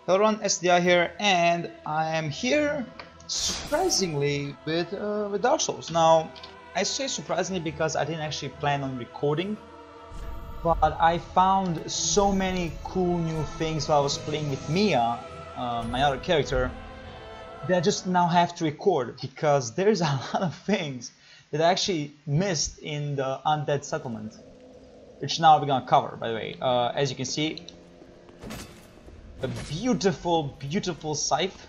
Hello everyone, SVTDI here, and I am here surprisingly with Dark Souls. Now, I say surprisingly because I didn't actually plan on recording, but I found so many cool new things while I was playing with Mia, my other character, that I just now have to record because there's a lot of things that I actually missed in the Undead Settlement, which now we're gonna cover, by the way. As you can see, a beautiful scythe.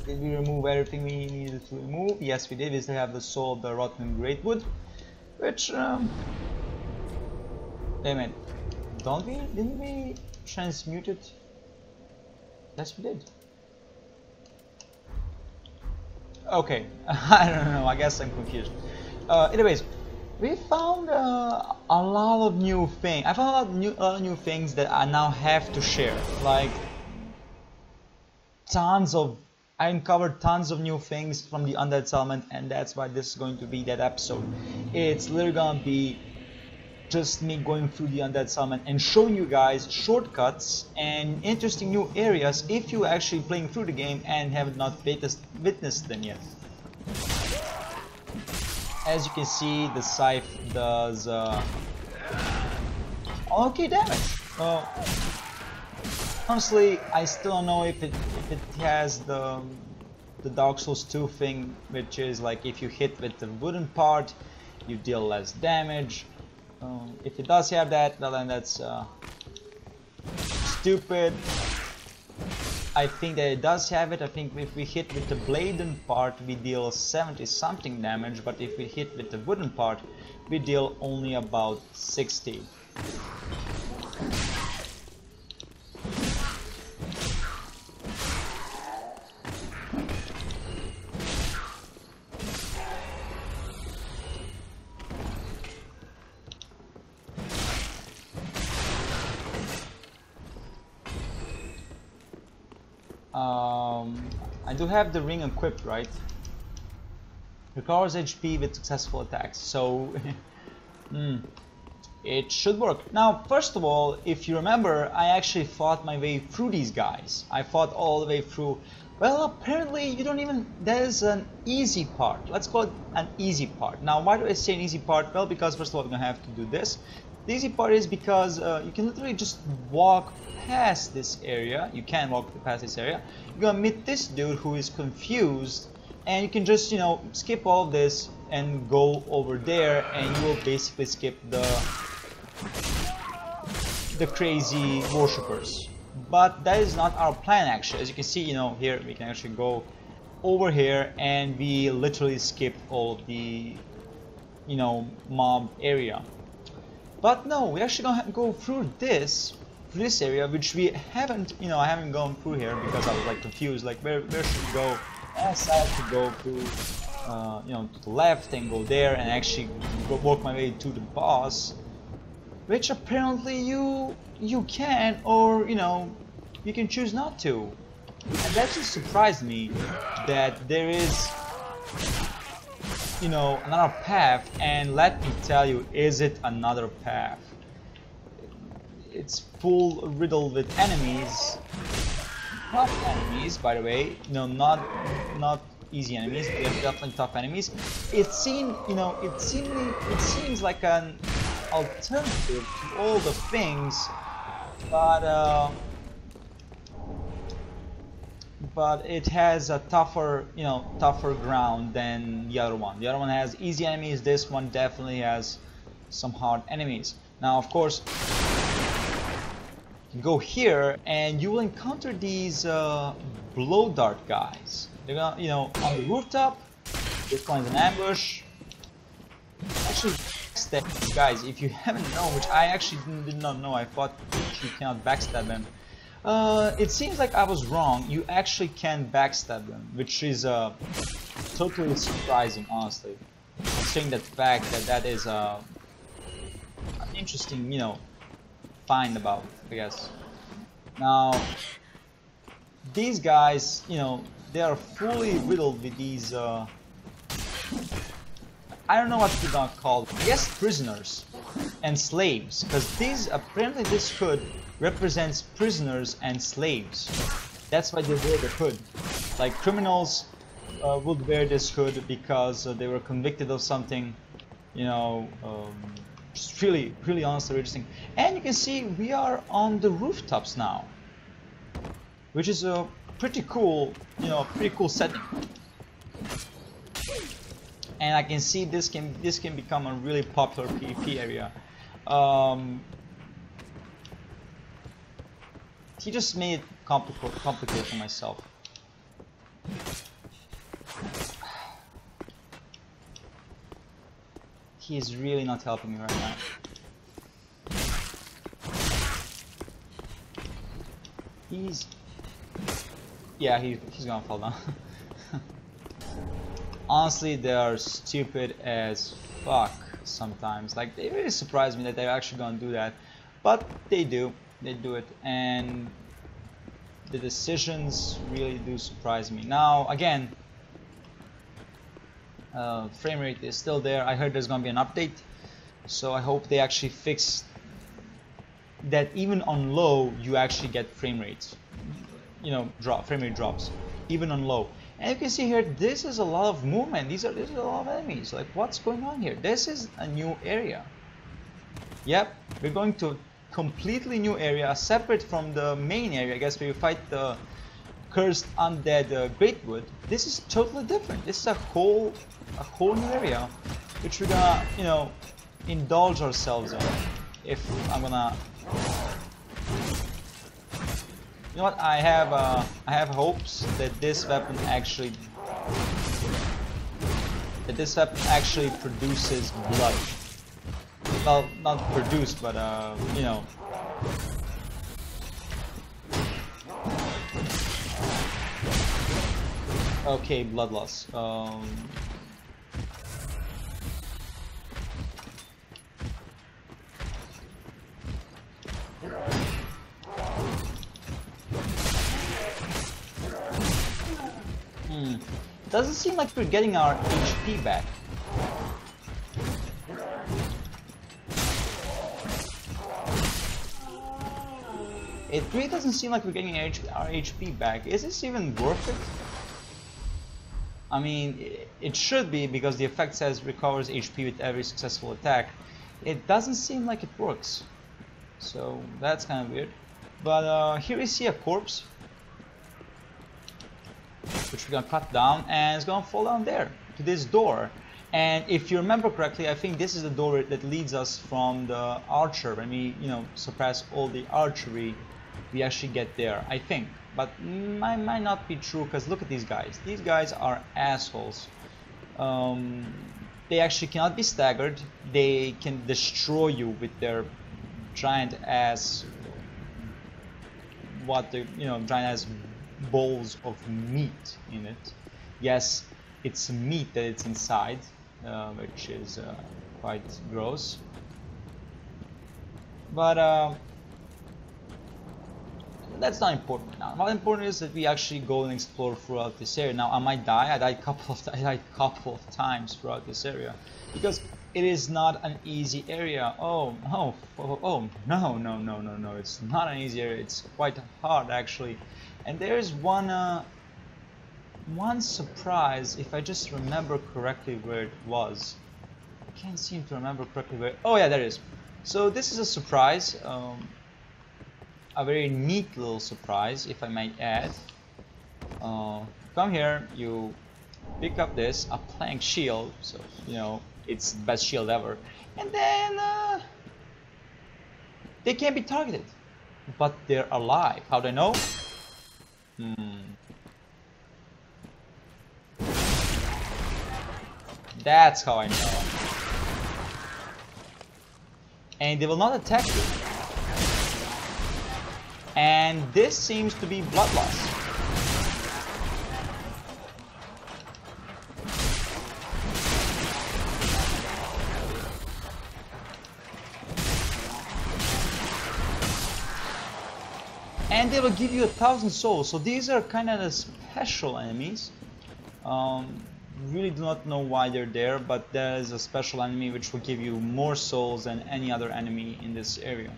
Did we remove everything we needed to remove? Yes, we did. We still have the soul of the rotten greatwood, which wait a minute, didn't we transmute it? Yes, we did. Okay, I don't know, I guess I'm confused. Anyways, we found a lot of new things. I found a lot of new things that I now have to share. Like I uncovered tons of new things from the Undead Settlement, and that's why this is going to be that episode. It's literally gonna be just me going through the Undead Settlement and showing you guys shortcuts and interesting new areas if you're actually playing through the game and have not witnessed them yet. As you can see, the scythe does okay damage. Honestly, I still don't know if it has the Dark Souls 2 thing, which is like if you hit with the wooden part, you deal less damage. If it does have that, well then that's stupid. I think that it does have it. I think if we hit with the bladen part, we deal 70 something damage, but if we hit with the wooden part, we deal only about 60. I do have the ring equipped, right? Recovers HP with successful attacks, so it should work. Now, first of all, if you remember, I actually fought my way through these guys. I fought all the way through. Well, apparently you don't even, there's an easy part. Let's call it an easy part. Now, why do I say an easy part? Well, because first of all, we're gonna have to do this. The easy part is because you can literally just walk past this area. You can walk past this area. You're gonna meet this dude who is confused, and you can just, you know, skip all of this and go over there, and you will basically skip the crazy worshippers. But that is not our plan, actually. As you can see, you know, here we can actually go over here, and we literally skipped all of the, you know, mob area. But no, we actually gonna go through this area, which we haven't, you know, I haven't gone through here because I was like confused, like where should we go? And I decided to go through, you know, to the left and go there and actually work my way to the boss, which apparently you can, or you know, you can choose not to. And that just surprised me that there is, you know, another path, and let me tell you, is it another path? It's full riddled with enemies, tough enemies, by the way. No, not easy enemies. They're definitely tough enemies. It seems, you know, it seems like an alternative to all the things, but it has a tougher ground than the other one. The other one has easy enemies. This one definitely has some hard enemies. Now, of course, you go here and you will encounter these blow dart guys. They're gonna, you know, on the rooftop. This one's an ambush. Actually, backstab guys, if you haven't known, which I actually did not know, I thought you cannot backstab them. It seems like I was wrong. You actually can backstab them, which is totally surprising, honestly. Considering the fact that is an interesting, you know, find about, I guess. Now, these guys, you know, they are fully riddled with these. I don't know what we're gonna call them. I guess prisoners and slaves, because these apparently this could represents prisoners and slaves. That's why they wear the hood. Like criminals would wear this hood because they were convicted of something, you know, just really honestly interesting. And you can see we are on the rooftops now, which is a pretty cool, you know, pretty cool setting. And I can see this can become a really popular PvP area. He just made it complicated for myself. He is really not helping me right now. Yeah, he's gonna fall down. Honestly, they are stupid as fuck sometimes. Like, they really surprise me that they're actually gonna do that, but they do it, and the decisions really do surprise me. Now again, frame rate is still there. I heard there's gonna be an update, so I hope they actually fix that. Even on low you actually get frame rates, you know, frame rate drops even on low. And you can see here, this is a lot of movement. This is a lot of enemies. Like, what's going on here? This is a new area. Yep, we're going to completely new area, separate from the main area, I guess, where you fight the cursed undead Greatwood. This is totally different. This is a whole new area, which we're gonna, you know, indulge ourselves in. If I'm gonna, you know what, I have hopes that this weapon actually produces blood. Well, not produce, but you know. Okay, blood loss. Doesn't seem like we're getting our HP back. It really doesn't seem like we're getting our HP back. Is this even worth it? I mean, it should be, because the effect says recovers HP with every successful attack. It doesn't seem like it works. So that's kind of weird. But here we see a corpse, which we're gonna cut down, and it's gonna fall down there to this door. And if you remember correctly, I think this is the door that leads us from the archer. When we, you know, suppress all the archery, we actually get there, I think. But might not be true, because look at these guys. These guys are assholes. They actually cannot be staggered. They can destroy you with their giant ass, giant ass bowls of meat in it. Yes, it's meat that it's inside, which is quite gross. But that's not important now. What important is that we actually go and explore throughout this area. Now I might die. I died a couple of times throughout this area, because it is not an easy area. Oh no! It's not an easy area. It's quite hard actually. And there's one surprise, if I just remember correctly where it was. I can't seem to remember correctly where. Oh yeah, there it is. So this is a surprise. A very neat little surprise, if I might add. Come here, you pick up this, a plank shield, so you know it's the best shield ever, and then they can't be targeted, but they're alive. How do I know? That's how I know. And they will not attack you. And this seems to be blood loss. And they will give you 1,000 souls. So these are kind of the special enemies. Really do not know why they're there, but there is a special enemy which will give you more souls than any other enemy in this area.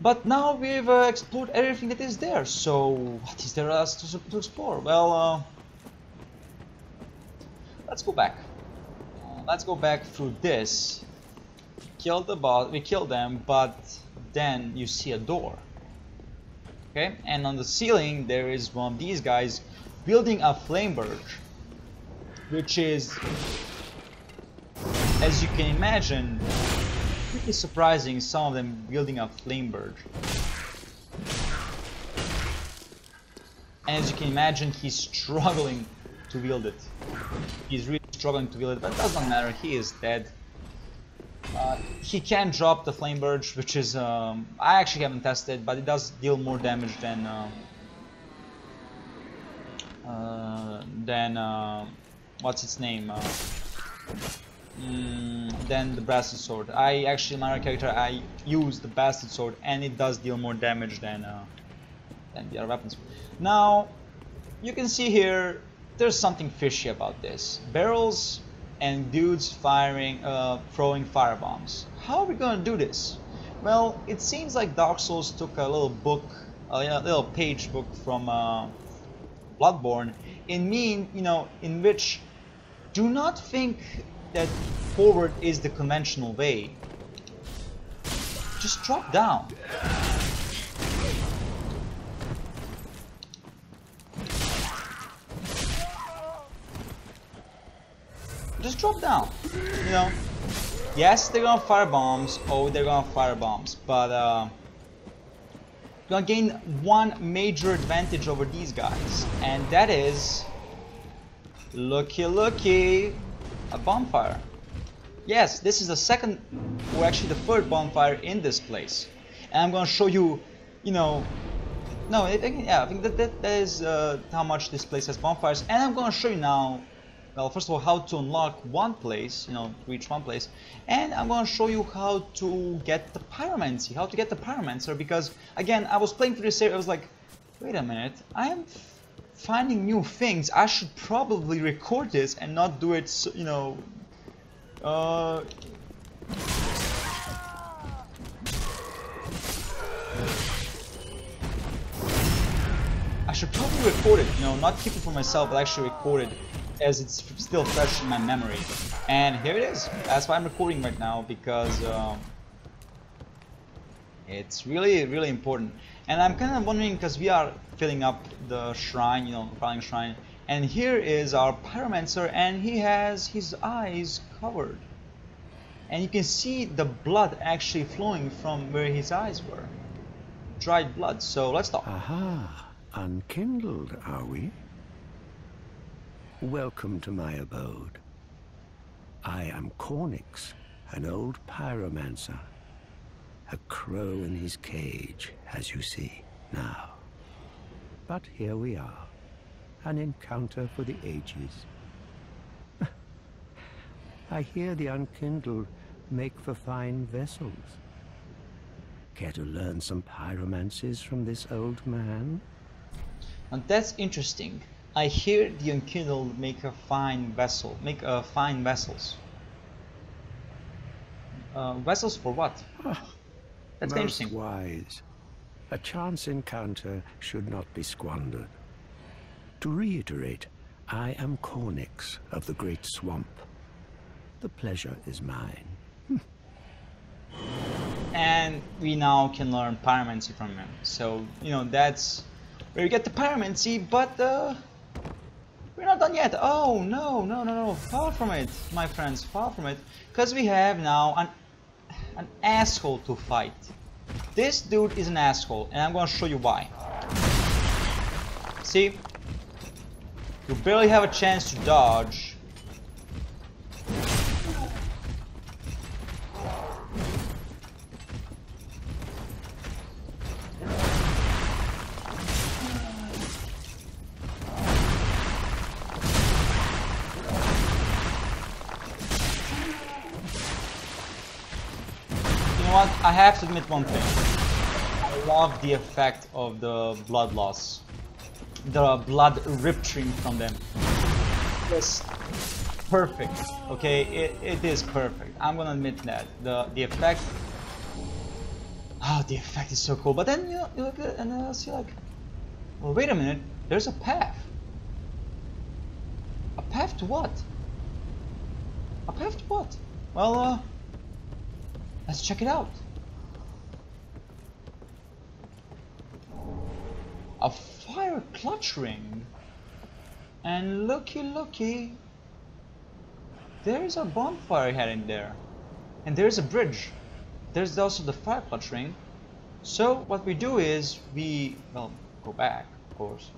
But now we've explored everything that is there, so what is there else to explore? Well, let's go back. Let's go back through this. Kill the boss, we killed them, but then you see a door. Okay, and on the ceiling there is one of these guys building a flame birch, which is, as you can imagine, pretty surprising. Some of them building a flame birch, and as you can imagine, he's struggling to wield it. He's really struggling to wield it, but it does not matter. He is dead. He can drop the flame birch, which is I actually haven't tested, but it does deal more damage than what's its name? Than the blasted sword. My character, I use the blasted sword, and it does deal more damage than the other weapons. Now, you can see here, there's something fishy about this. Barrels and dudes firing, throwing firebombs. How are we gonna do this? Well, it seems like Dark Souls took a little book, a little page book from Bloodborne, in which do not think that forward is the conventional way. Just drop down. Just drop down, Yes, they're gonna fire bombs. Oh, they're gonna fire bombs, but you're gonna gain one major advantage over these guys, and that is, looky, a bonfire. Yes, this is the second, or actually the third bonfire in this place, and I'm gonna show you, I think that is how much this place has bonfires, and I'm gonna show you now. Well, first of all, how to unlock one place, reach one place, and I'm going to show you how to get the pyromancer, because again, I was playing through this area, I was like, wait a minute, I am finding new things, I should probably record this and not do it, I should probably record it, not keep it for myself, but actually record it, as it's still fresh in my memory. And here it is. That's why I'm recording right now, because it's really, really important. And I'm kind of wondering, because we are filling up the shrine, the crawling shrine, and here is our pyromancer, and he has his eyes covered. And you can see the blood actually flowing from where his eyes were. Dried blood. So let's talk. Aha, unkindled, are we? Welcome to my abode. I am Cornix, an old pyromancer. A crow in his cage, as you see now. But here we are, an encounter for the ages. I hear the unkindled make for fine vessels. Care to learn some pyromancies from this old man? And that's interesting. I hear the unkindled make a fine vessel. Fine vessels. Vessels for what? That's interesting. Wise. A chance encounter should not be squandered. To reiterate, I am Cornix of the Great Swamp. The pleasure is mine. And we now can learn pyromancy from him. So, that's where we get the pyromancy, but we're not done yet. Oh, no. Far from it, my friends, far from it. Because we have now an asshole to fight. This dude is an asshole, and I'm going to show you why. See? You barely have a chance to dodge. I have to admit one thing. I love the effect of the blood loss. The blood riptring from them. It's perfect. Okay, it is perfect. I'm gonna admit that. The effect. Oh, the effect is so cool. But then you look at it and then you're like, well, wait a minute. There's a path. A path to what? A path to what? Well, let's check it out. A fire clutch ring. And looky, there's a bonfire head in there. And there's a bridge. There's also the fire clutch ring. So what we do is we, well, go back, of course,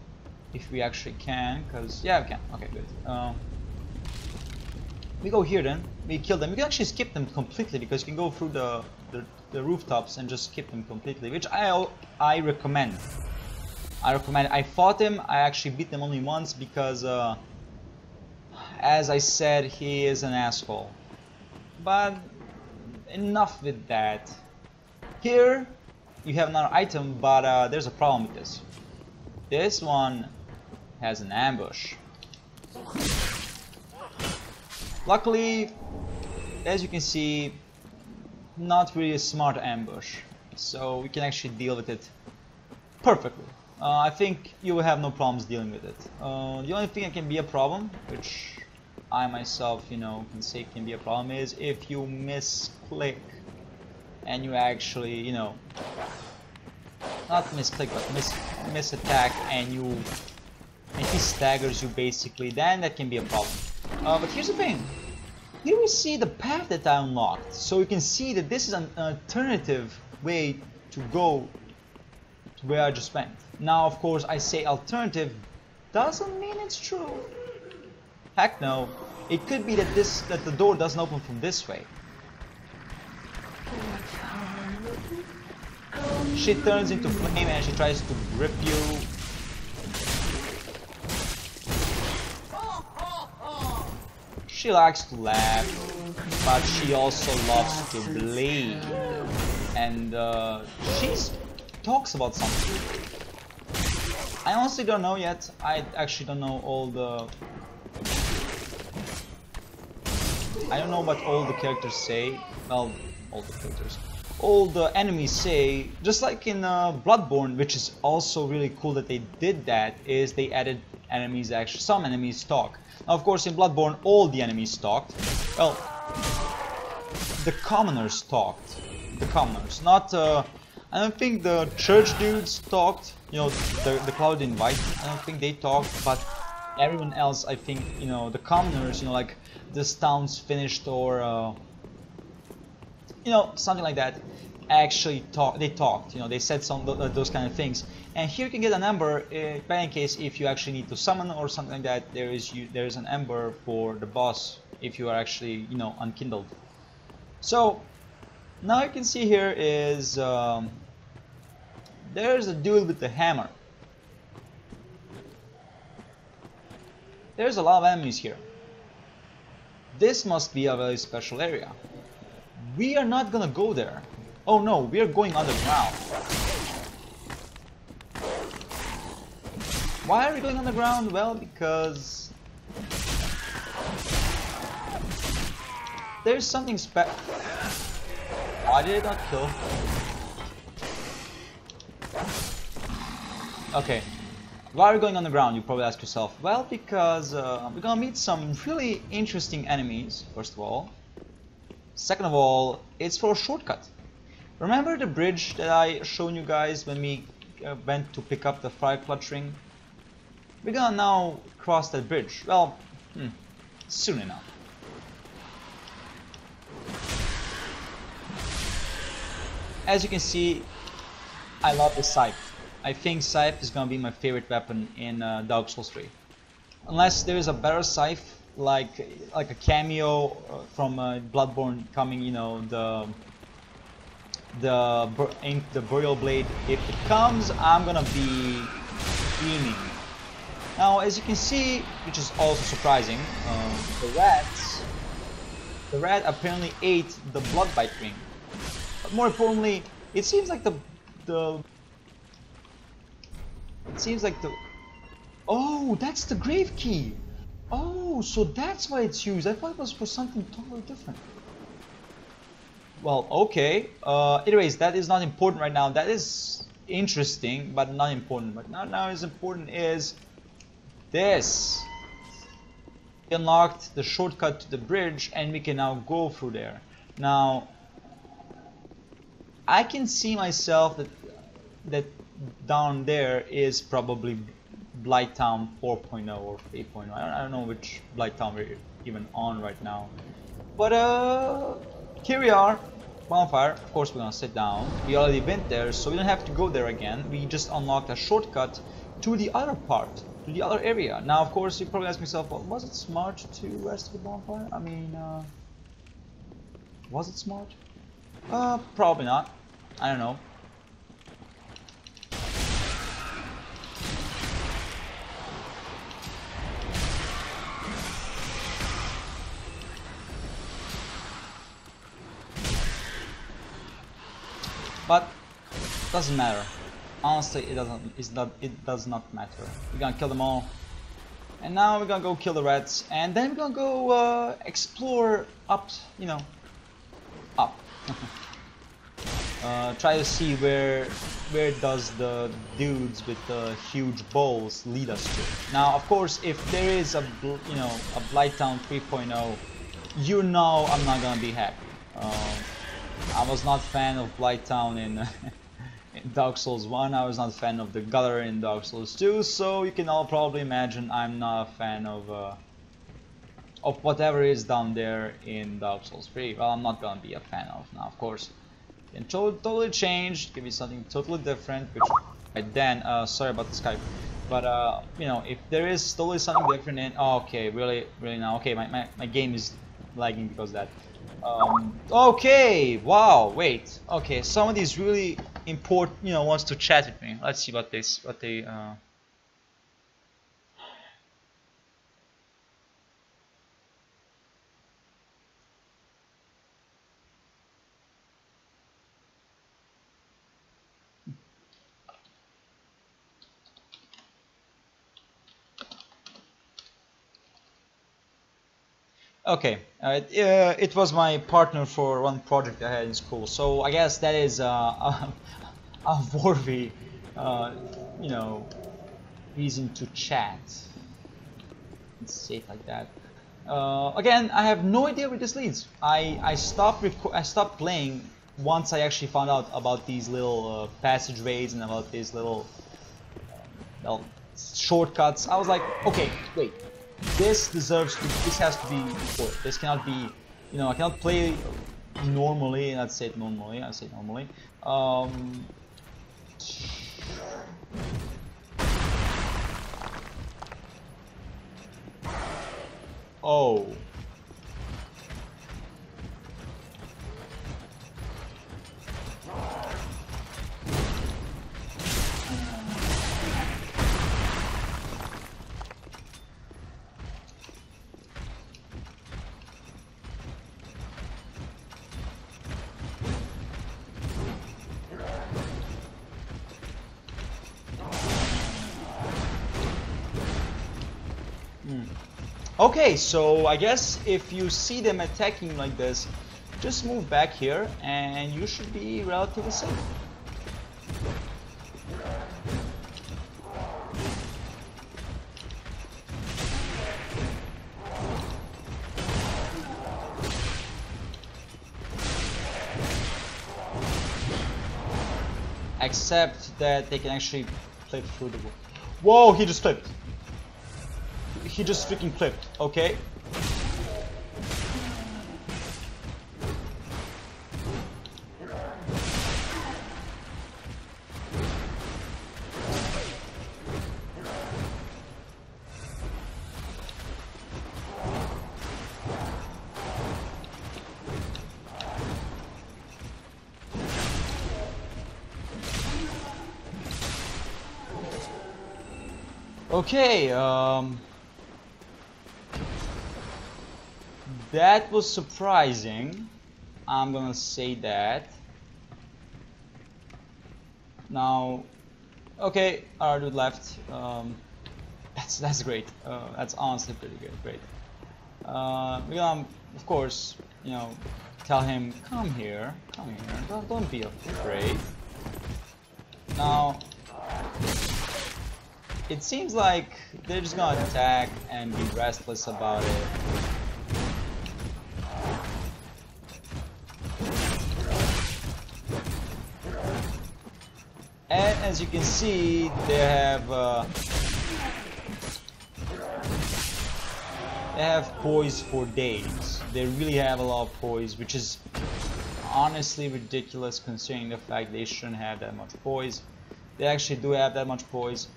if we actually can, because, yeah, we can. Okay, good. We go here then, we kill them. We can actually skip them completely, because you can go through the rooftops and just skip them completely, which I recommend. I fought him. I actually beat them only once because, as I said, he is an asshole. But enough with that. Here you have another item, but there's a problem with this. This one has an ambush. Luckily, as you can see, not really a smart ambush, so we can actually deal with it perfectly. I think you will have no problems dealing with it. The only thing that can be a problem, which I myself, you know, can say can be a problem, is if you misclick and you actually, you know, not misclick but miss attack and he staggers you basically, then that can be a problem. But here's the thing. Here we see the path that I unlocked, so you can see that this is an alternative way to go to where I just went. Now, of course, I say alternative doesn't mean it's true. Heck no. It could be that the door doesn't open from this way. She turns into flame and she tries to grip you. She likes to laugh, but she also loves to bleed. And she talks about something. I honestly don't know yet. I actually don't know all the... I don't know what all the characters say. Well, all the enemies say. Just like in Bloodborne, which is also really cool that they did that, is they added enemies, actually some enemies talk. Now, of course, in Bloodborne, all the enemies talked. Well, the commoners talked. The commoners, not... I don't think the church dudes talked, you know, the Cloud in White, I don't think they talked, but everyone else, I think, you know, the commoners, you know, like, this town's finished or, you know, something like that, actually they talked, you know, they said some those kind of things. And here you can get an ember, in case if you actually need to summon or something like that, there is an ember for the boss if you are actually, you know, unkindled. So, now you can see here is, there's a dude with the hammer. There's a lot of enemies here. This must be a very special area. We are not gonna go there. Oh no, we are going underground. Why are we going underground? Well, because there's something special. Why did it not kill? Okay, why are we going underground, you probably ask yourself? Well, because we're gonna meet some really interesting enemies, first of all. Second of all, it's for a shortcut. Remember the bridge that I showed you guys when we went to pick up the fire clutch ring? We're gonna now cross that bridge. Well, soon enough. As you can see, I love the scythe. I think scythe is gonna be my favorite weapon in Dark Souls 3. Unless there is a better scythe, like a cameo from Bloodborne coming, you know, the burial blade. If it comes, I'm gonna be beaming. Now, as you can see, which is also surprising, the rat apparently ate the bloodbite ring. But more importantly, it seems like oh, that's the grave key. Oh, so that's why it's used. I thought it was for something totally different. Well, okay. Anyways, that is not important right now. That is interesting, but not important. But now is important is this. We unlocked the shortcut to the bridge, and we can now go through there. Now, I can see myself that down there is probably Blighttown 4.0 or 8.0. I don't know which Blighttown we're even on right now. But here we are, bonfire. Of course, we're gonna sit down. We already went there, so we don't have to go there again. We just unlocked a shortcut to the other part, to the other area. Now, of course, you probably ask yourself, well, was it smart to rest the bonfire? I mean, was it smart? Probably not. I don't know. But doesn't matter. Honestly, it doesn't. It does not matter. We're gonna kill them all, and now we're gonna go kill the rats, and then we're gonna go explore up. You know, up. Try to see where does the dudes with the huge bowls lead us to. Now, of course, if there is a Blighttown 3.0, you know I'm not gonna be happy. I was not a fan of Blighttown in Dark Souls 1, I was not a fan of the gutter in Dark Souls 2, so you can all probably imagine I'm not a fan of whatever is down there in Dark Souls 3. Well, I'm not gonna be a fan of now, of course. It can totally change, give me something totally different, which then, sorry about the Skype, but you know, if there is totally something different in, oh, okay, really now, okay, my game is lagging because of that. Okay, wow, wait, okay, somebody's really important, you know, wants to chat with me. Let's see what they Okay, it was my partner for one project I had in school, so I guess that is a worthy, you know, reason to chat. Let's say it like that. Again, I have no idea where this leads. I stopped playing once I actually found out about these little passageways and about these little well, shortcuts. I was like, okay, wait. This has to be recorded. This cannot be, you know, I cannot play normally, and I say it normally, oh. Okay, so I guess if you see them attacking like this, just move back here and you should be relatively safe. Except that they can actually flip through the wall. Whoa, he just flipped. He just freaking flipped, okay? Okay, that was surprising. I'm gonna say that. Now, okay, our dude left. That's great. That's honestly pretty good. Great. We're gonna, of course, you know, tell him, come here, don't be afraid. Now, it seems like they're just gonna attack and be restless about it. And as you can see, they have poise for days. They really have a lot of poise, which is honestly ridiculous considering the fact they shouldn't have that much poise. They actually do have that much poise,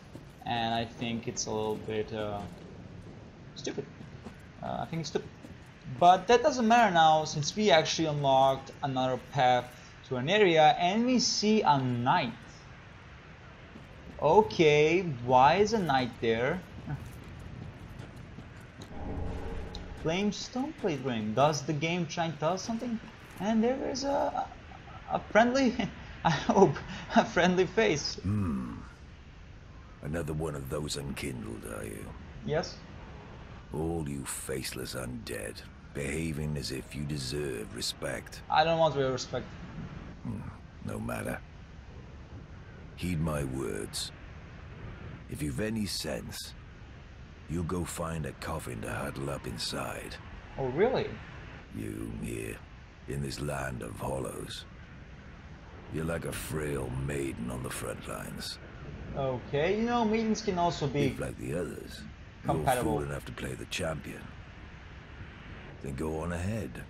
and I think it's a little bit stupid. I think it's stupid. But that doesn't matter now, since we actually unlocked another path to an area and we see a knight. Okay, why is a knight there? Flame stone plate ring. Does the game try and tell us something? And there is a friendly, I hope, a friendly face. Another one of those unkindled, are you? Yes? All you faceless undead, behaving as if you deserve respect. I don't want real respect. No matter. Heed my words. If you've any sense, you'll go find a coffin to huddle up inside. Oh, really? You, here, in this land of hollows. You're like a frail maiden on the front lines. Okay, you know, maidens can also be If, like the others, compatible. you're fool enough to play the champion, then go on ahead.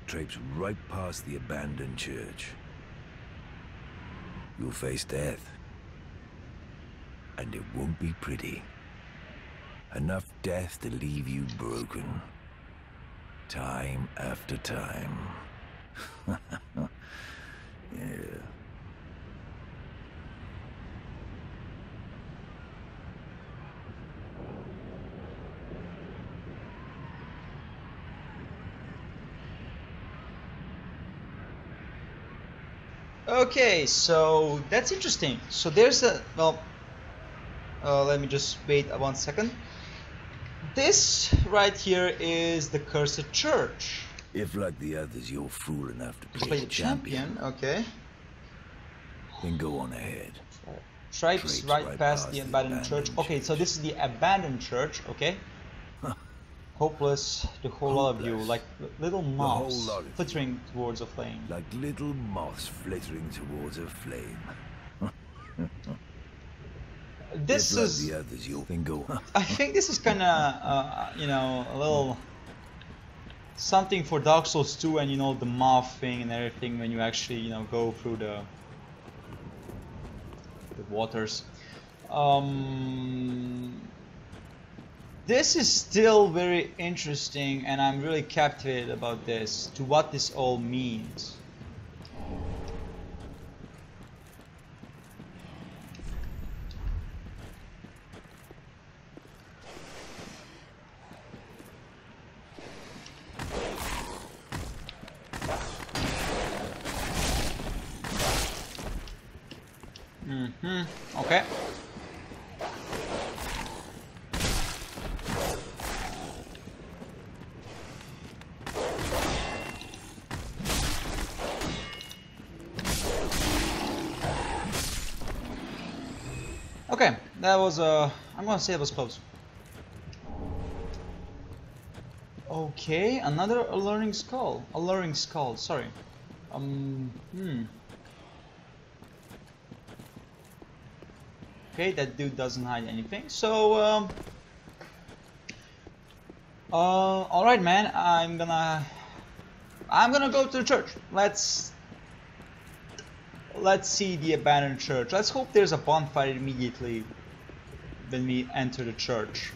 Traipse right past the abandoned church. You'll face death. And it won't be pretty. Enough death to leave you broken. Time after time. Yeah. Okay, so that's interesting. So there's a, well, let me just wait 1 second. This right here is the cursed church. If, like the others, you're fool enough to Play the champion, okay. then go on ahead. Traipse right past the abandoned church. Okay, so this is the abandoned church, okay. Hopeless, the whole lot of you, like little moths flittering towards a flame. Like little moths flittering towards a flame. This if, like is, the others, you'll then go. I think this is kind of, you know, a little something for Dark Souls 2 and, you know, the moth thing and everything when you actually, you know, go through the waters. This is still very interesting, and I'm really captivated about this, to what this all means. Okay. Okay, that was I'm gonna say it was close. Okay, another alluring skull, sorry. Okay, that dude doesn't hide anything. So all right, man, I'm gonna go to the church. Let's see the abandoned church. Let's hope there's a bonfire immediately when we enter the church.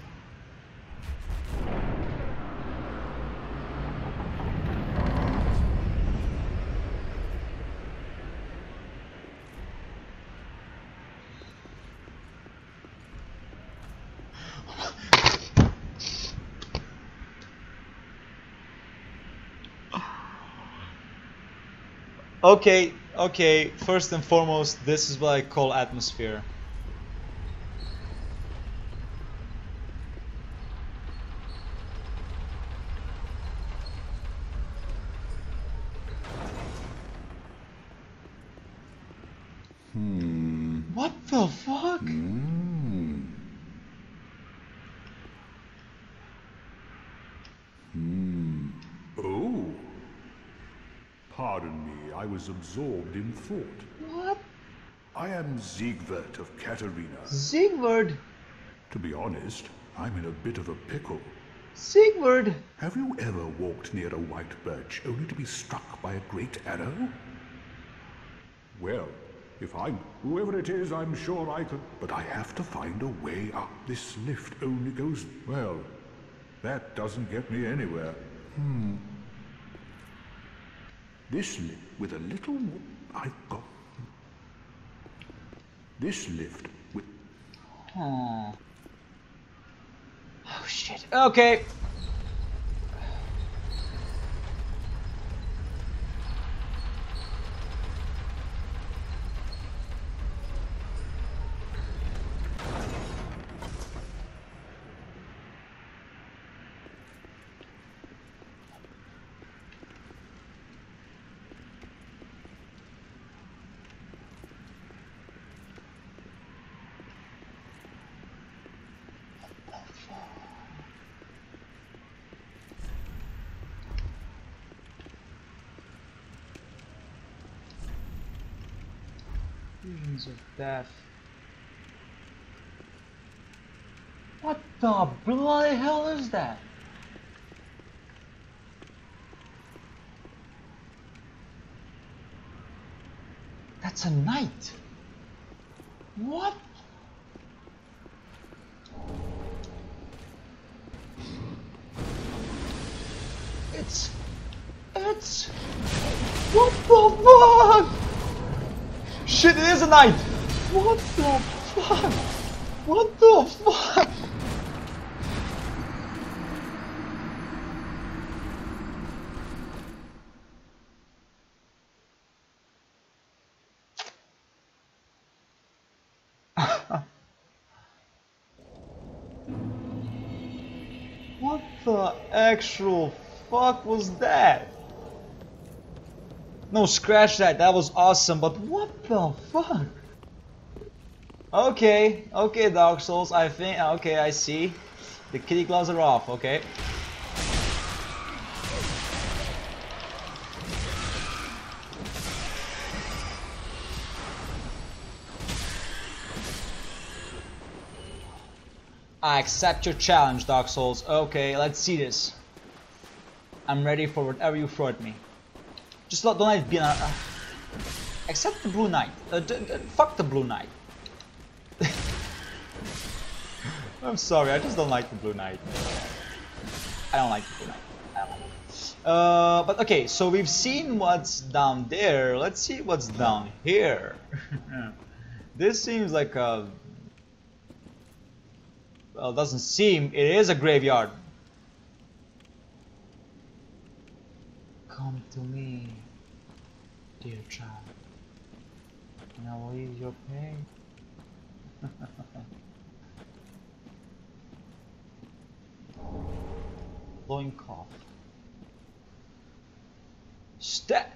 Okay, first and foremost, this is what I call atmosphere. the fuck? Oh. Pardon me, I was absorbed in thought. What? I am Siegward of Katarina. Siegward? To be honest, I'm in a bit of a pickle. Siegward? Have you ever walked near a white birch only to be struck by a great arrow? Well, if I'm whoever it is, I'm sure I could. But I have to find a way up. This lift only goes, well, that doesn't get me anywhere. This lift with a little I've got. This lift with. Oh shit. Okay. Visions of death. What the bloody hell is that? That's a knight. What? It's what the fuck? Shit, it is a knight! What the fuck? What the fuck? What the actual fuck was that? No, scratch that. That was awesome, but what the fuck? Okay, okay, Dark Souls. I think. Okay, I see. The kitty gloves are off. Okay. I accept your challenge, Dark Souls. Okay, let's see this. I'm ready for whatever you throw at me. Just don't let it be an... except the Blue Knight. Fuck the Blue Knight. I'm sorry, I just don't like the Blue Knight. I don't like the Blue Knight. I don't like it. But okay, so we've seen what's down there. Let's see what's down here. This seems like a... well, it doesn't seem... it is a graveyard. Come to me, dear child, and I will ease your pain. Blowing cough. Step.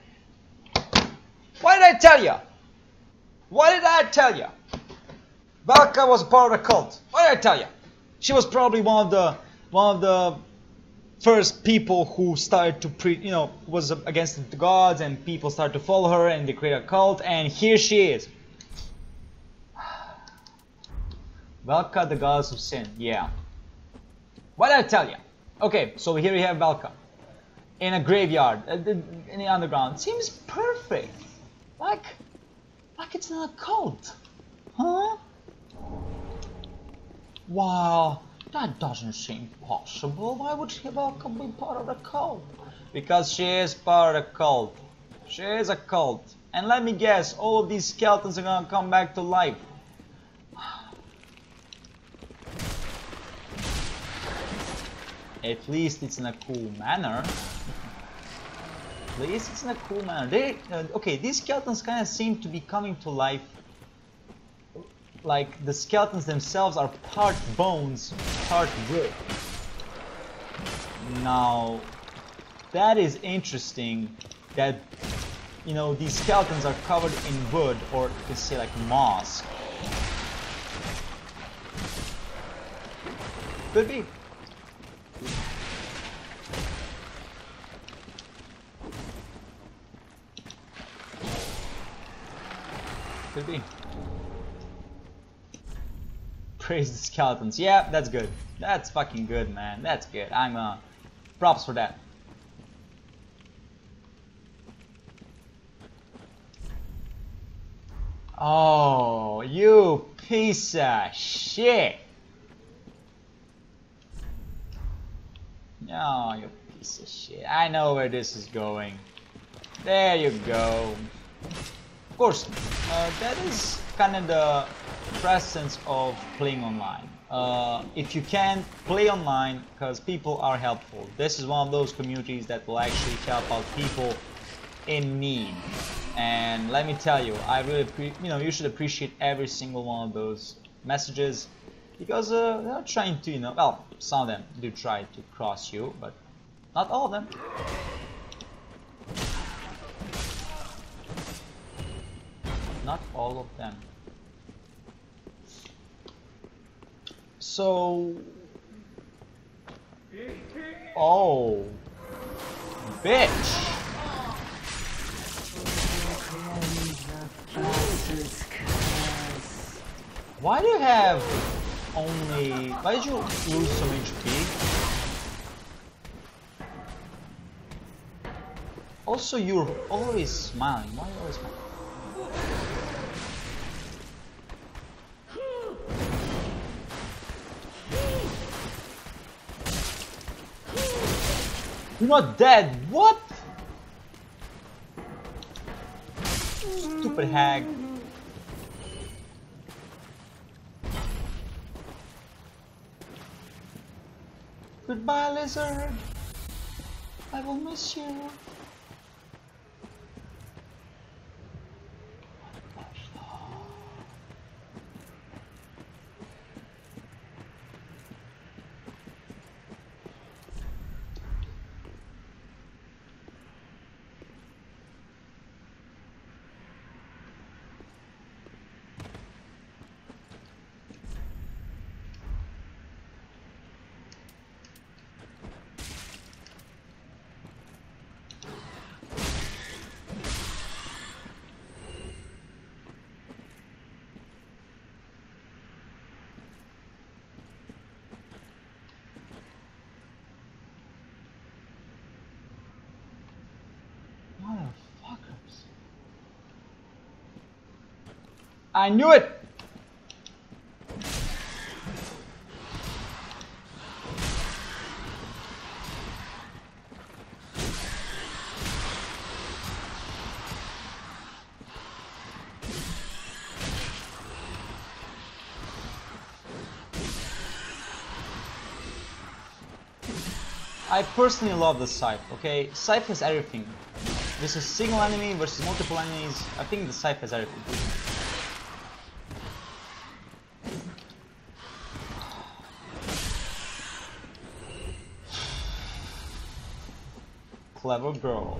What did I tell you? What did I tell you? Valka was a part of the cult. What did I tell you? She was probably one of the first people who started to was against the gods, and people started to follow her, and they created a cult, and here she is. Valka, the goddess of sin. Yeah. What did I tell you? Okay, so here we have Valka in a graveyard in the underground. Seems perfect. Like it's in a cult. Huh? Wow. That doesn't seem possible. Why would Valka be part of the cult? Because she is part of the cult. She is a cult. And let me guess, all of these skeletons are gonna come back to life. At least it's in a cool manner. At least it's in a cool manner. Okay, these skeletons kind of seem to be coming to life. Like the skeletons themselves are part bones, part wood. Now, that is interesting that, these skeletons are covered in wood, or you can say like moss. Could be. Could be. Praise the skeletons. Yeah, that's good. That's fucking good, man. That's good. I'm props for that. Oh, you piece of shit. No, you piece of shit. I know where this is going. There you go. Of course, that is kind of the presence of playing online. If you can't play online, because people are helpful. This is one of those communities that will actually help out people in need. And let me tell you, I really, you should appreciate every single one of those messages, because they're not trying to, well, some of them do try to cross you, but not all of them. Not all of them. So, oh, bitch. Why do you have only... Why did you lose so much HP? Also, you're always smiling. Why are you always smiling? You're not dead. What? Stupid hag. Goodbye, lizard. I will miss you. Motherfuckers. I knew it! I personally love the Scythe, okay? Scythe has everything. This is single enemy versus multiple enemies. I think the Scythe has everything. Clever girl.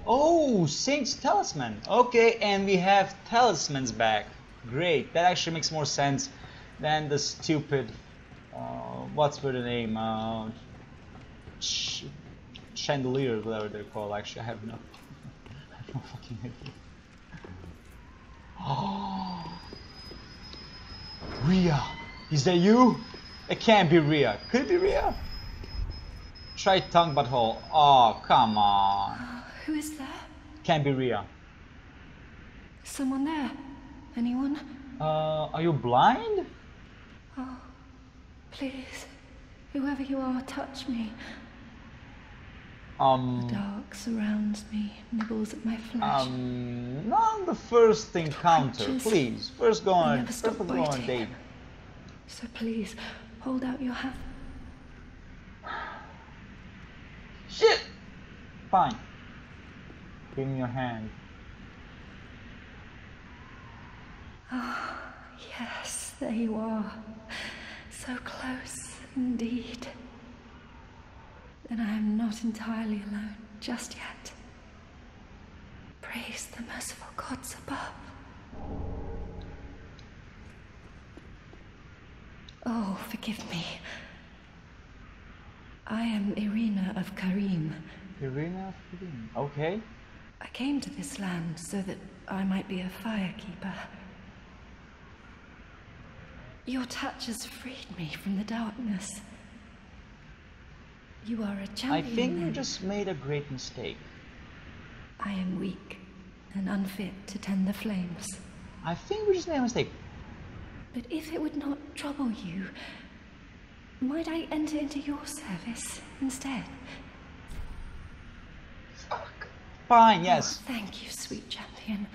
Oh, Saint's Talisman. Okay, and we have talismans back. Great, that actually makes more sense than the stupid... what's the name? Chandeliers, whatever they're called. Actually, I have no fucking idea. Oh, Rhea, is that you? It can't be Rhea. Could it be Rhea? Try tongue butthole. Oh, come on. Who is there? Can't be Rhea. Someone there? Anyone? Are you blind? Oh, please, whoever you are, touch me. The dark surrounds me, nibbles at my flesh. Not on the first encounter, please. First go on a date. So please, hold out your hand. Shit! Fine. Give me your hand. Ah, yes, there you are. So close, indeed. Then I am not entirely alone just yet. Praise the merciful gods above. Oh, forgive me. I am Irina of Karim. Irina of Karim. Okay. I came to this land so that I might be a firekeeper. Your touch has freed me from the darkness. You are a champion. I think then. you just made a great mistake. I am weak and unfit to tend the flames. I think we just made a mistake. But if it would not trouble you, might I enter into your service instead? Fuck. Fine, yes. Oh, thank you, sweet champion.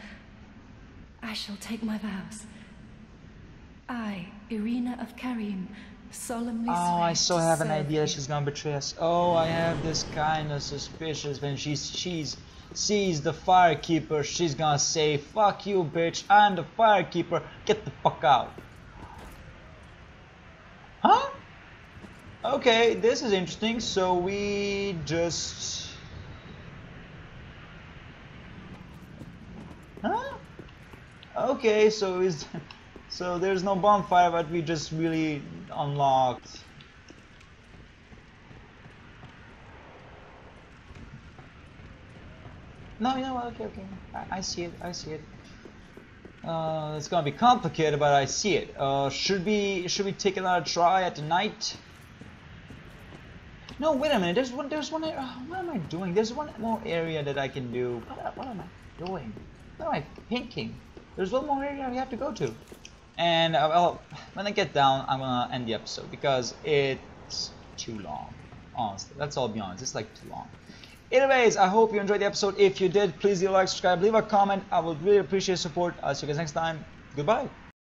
I shall take my vows. I, Irina of Karim, solemnly swear I so have an to serve idea you. she's gonna betray us. Oh, I have this kind of suspicious when she sees the firekeeper, she's gonna say, fuck you, bitch, I'm the firekeeper, get the fuck out. Huh? Okay, this is interesting. So we just... Huh? Okay, so is so there's no bonfire, but we just really unlocked. No, you know what? Okay, okay. I see it. I see it. It's gonna be complicated, but I see it. Should we take another try at the night? No, wait a minute. There's one. What am I doing? There's one more area that I can do. What am I doing? What am I thinking? There's one more area we have to go to. And well, when I get down, I'm gonna end the episode because it's too long. Honestly, let's all be honest. It's like too long. Anyways, I hope you enjoyed the episode. If you did, please leave a like, subscribe, leave a comment. I would really appreciate support. I'll see you guys next time. Goodbye.